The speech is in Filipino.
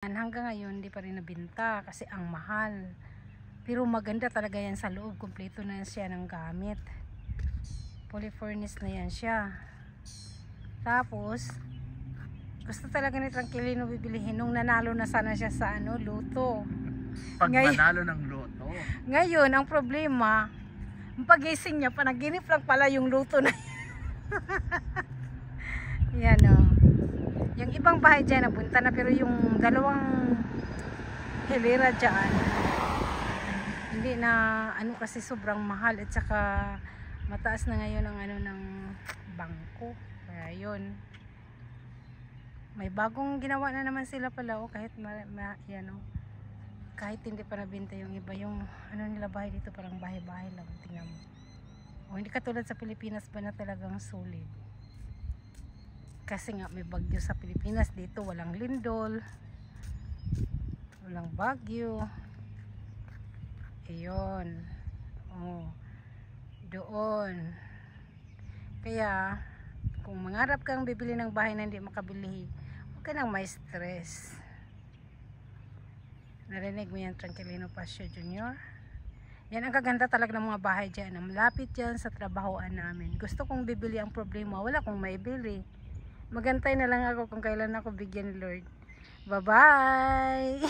Hanggang ngayon hindi pa rin nabenta kasi ang mahal. Pero maganda talaga yan sa loob. Kumpleto na siya ng gamit. Fully furnished na yan siya. Tapos gusto talaga ni Tranquilino bibilihin nung nanalo na sana siya sa luto. Pag manalo ng loto. Ngayon ang problema, ang pagising niya panaginip lang pala yung luto na yan o. Yung ibang bahay dyan nabunta na, pero yung dalawang hilera dyan hindi na kasi sobrang mahal at saka mataas na ngayon ang ng bangko. Kaya yun, may bagong ginawa na naman sila pala kahit kahit hindi pa nabenta yung iba. Yung nila bahay dito parang bahay-bahay lang, tingnan mo. Hindi katulad sa Pilipinas ba na talagang solid. Kasi nga may bagyo sa Pilipinas, dito walang lindol, walang bagyo. Ayun. Doon. Kaya kung mangarap kang bibili ng bahay na hindi makabili, huwag ka nang may stress. Narinig mo yan, Tranquilino Pasio Jr.? Yan ang kaganda talaga ng mga bahay dyan, na malapit dyan sa trabahoan namin. Gusto kong bibili, ang problema wala kong maibili. Magantay na lang ako kung kailan ako bigyan ni Lord. Bye-bye!